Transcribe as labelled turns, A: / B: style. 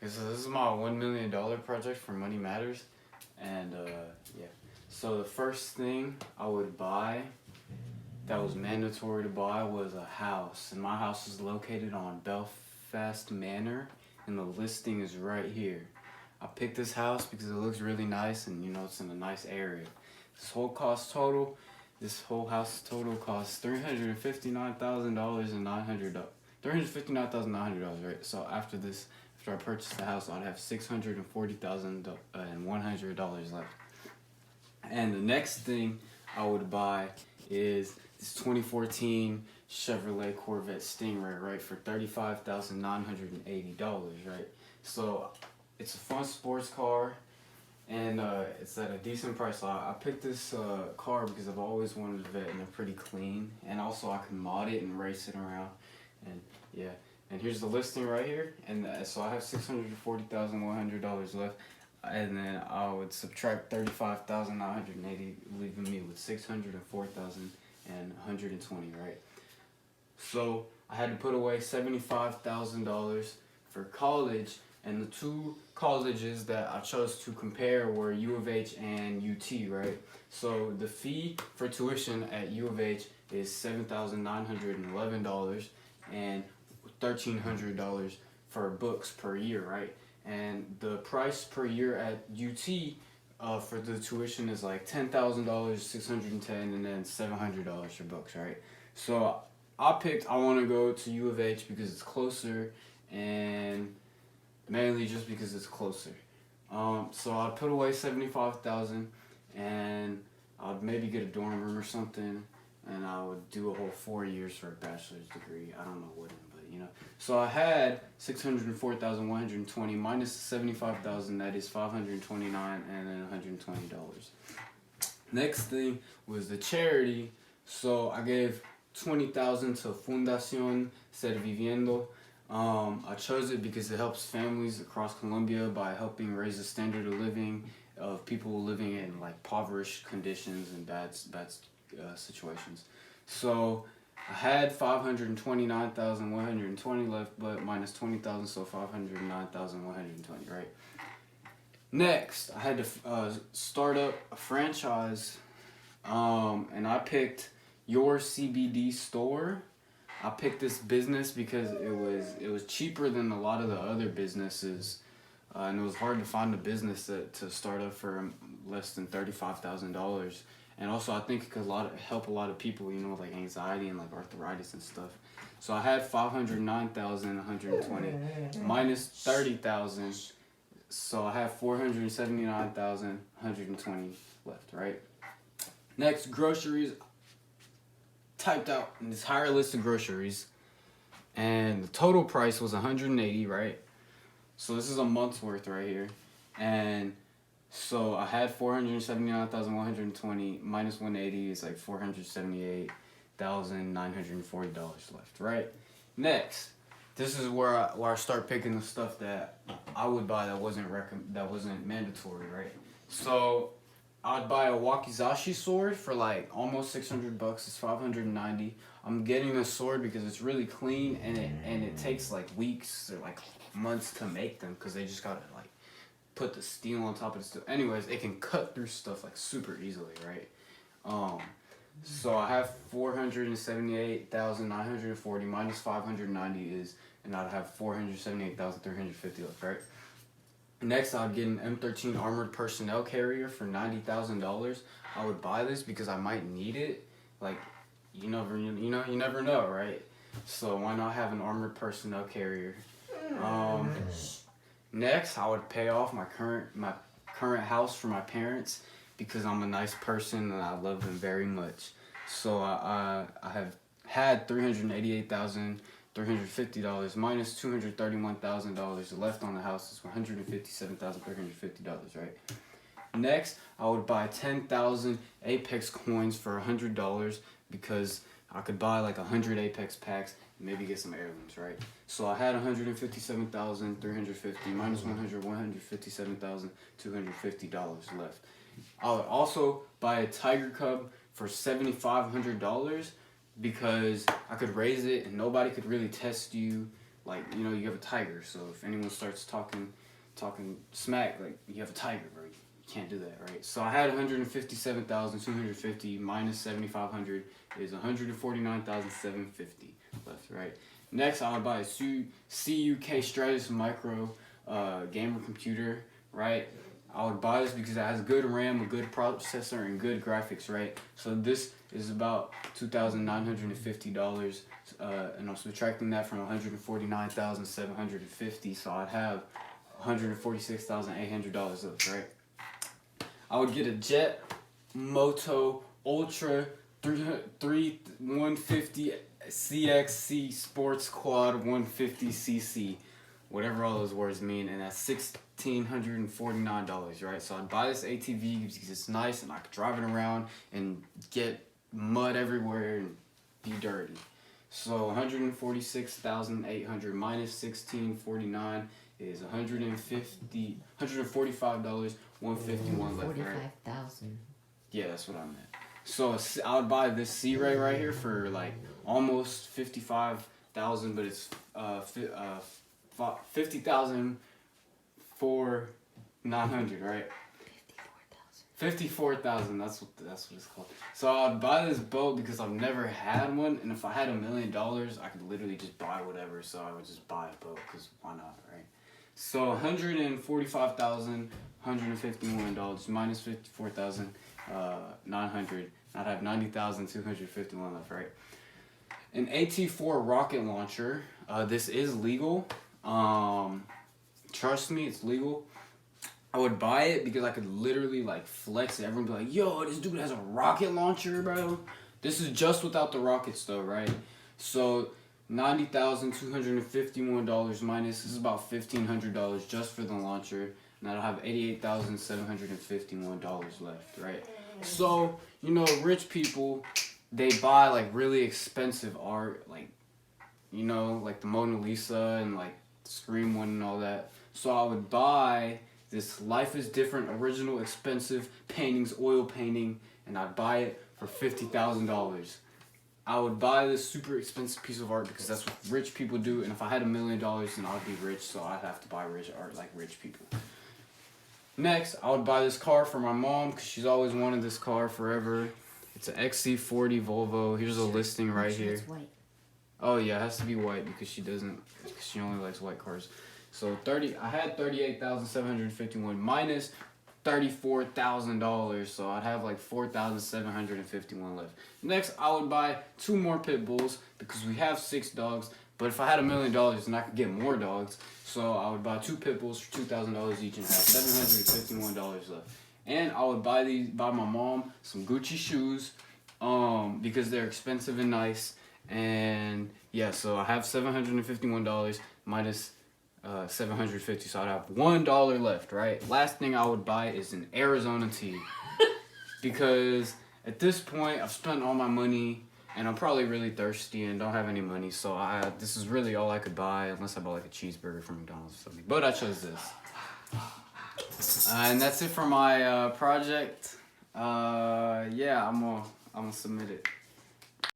A: So this is my $1 million project for Money Matters, and yeah. So the first thing I would buy that was mandatory to buy was a house, and my house is located on Belfast Manor, and the listing is right here. I picked this house because it looks really nice, and it's in a nice area. This whole house total costs $359,900. $359,900, right? So after I purchased the house, I'd have $640,100 left. And the next thing I would buy is this 2014 Chevrolet Corvette Stingray, right, for $35,980, right? So it's a fun sports car, and it's at a decent price. So I picked this car because I've always wanted a Vet, and they're pretty clean, and also I can mod it and race it around, and yeah. And here's the listing right here, and so I have $640,100 left, and then I would subtract $35,980, leaving me with $604,120, right? So I had to put away $75,000 for college, and the two colleges that I chose to compare were U of H and UT, right? So the fee for tuition at U of H is $7,911 and $1,300 for books per year, right? And the price per year at UT for the tuition is like $10,000, $610, and then $700 for books, right? So I want to go to U of H because it's closer, and mainly just because it's closer. So I'd put away $75,000, and I'd maybe get a dorm room or something, and I would do a whole 4 years for a bachelor's degree. I don't know what, but. So I had $604,120 minus $75,000. That is $529, and then $120. Next thing was the charity. So I gave $20,000 to Fundación Ser Viviendo. I chose it because it helps families across Colombia by helping raise the standard of living of people living in like impoverished conditions and bad situations. So I had $529,120 left, but minus $20,000, so $509,120, right? Next, I had to start up a franchise, and I picked Your CBD Store. I picked this business because it was cheaper than a lot of the other businesses, and it was hard to find a business to start up for less than $35,000. And also I think it could help a lot of people, with like anxiety and like arthritis and stuff. So I had $509,120 minus $30,000, so I have $479,120 left, right? Next, groceries. Typed out an entire list of groceries, and the total price was $180, right? So this is a month's worth right here, and so I had $479,120 minus $180 is like $478,940 left, right? Next, this is where I start picking the stuff that I would buy that wasn't mandatory, right? So I'd buy a wakizashi sword for like almost $600. It's $590. I'm getting a sword because it's really clean, and it takes like weeks or like months to make them because they just gotta like put the steel on top of the steel. Anyways, it can cut through stuff like super easily, right? So I have $478,940 minus $590 and I'd have $478,350 left, right? Next, I'd get an M13 armored personnel carrier for $90,000. I would buy this because I might need it. Like, you never know, right? So why not have an armored personnel carrier? Next, I would pay off my current house for my parents because I'm a nice person and I love them very much. So I have had $388,350 minus $231,000 left on the house is $157,350, right? Next, I would buy 10,000 Apex coins for $100 because I could buy like 100 Apex packs and maybe get some heirlooms, right? So I had $157,350 minus $157,250 left. I would also buy a Tiger Cub for $7,500 because I could raise it and nobody could really test you like, you know, you have a tiger. So if anyone starts talking smack, like, you have a tiger, bro. You can't do that, right? So I had 157,250 minus 7,500 is 149,750 left, right? Next, I would buy a CUK Stratus Micro gamer computer, right? I would buy this because it has good RAM, a good processor, and good graphics, right? So this is about $2,950, and I'm subtracting that from 149,750, so I'd have $146,800 left, right? I would get a Jet Moto Ultra 150 CXC Sports Quad 150cc, whatever all those words mean, and that's $1,649, right? So I'd buy this ATV because it's nice and I could drive it around and get mud everywhere and be dirty. So 146,800 minus 1,649 is $145, 151 left, right?
B: 45,000.
A: Yeah, that's what I meant. So I would buy this C-Ray right here for like almost 55,000, but it's 50,000 for 900, right? 54,000. That's what it's called. So I'd buy this boat because I've never had one, and if I had $1 million, I could literally just buy whatever. So I would just buy a boat because why not, right? So $145,151 minus 54,900. I'd have 90,251 left, right? An AT4 rocket launcher. This is legal. Trust me, it's legal. I would buy it because I could literally like flex it. Everyone would be like, yo, this dude has a rocket launcher, bro. This is just without the rockets though, right? So $90,251 minus, this is about $1,500 just for the launcher. And I'll have $88,751 left, right? So, you know, rich people, they buy like really expensive art, like, you know, like the Mona Lisa and like the Scream one and all that. So I would buy this Life is Different original expensive paintings, oil painting, and I'd buy it for $50,000. I would buy this super expensive piece of art because that's what rich people do, and if I had $1 million, then I'd be rich, so I'd have to buy rich art like rich people. Next, I would buy this car for my mom because she's always wanted this car forever. It's an XC40 Volvo. Here's a listing right here.
B: It's white.
A: Oh yeah, it has to be white because she only likes white cars. So I had $38,751 minus $34,000, so I'd have like $4,751 left. Next, I would buy 2 more pit bulls because we have 6 dogs. But if I had $1 million, then I could get more dogs. So I would buy 2 pit bulls for $2,000 each and have $751 left. And I would buy my mom some Gucci shoes, because they're expensive and nice. And yeah, so I have $751 minus 750, so I'd have $1 left, right? Last thing I would buy is an Arizona tea because at this point I've spent all my money and I'm probably really thirsty and don't have any money, so this is really all I could buy unless I bought like a cheeseburger from McDonald's or something. But I chose this, and that's it for my project. Yeah, I'm gonna submit it.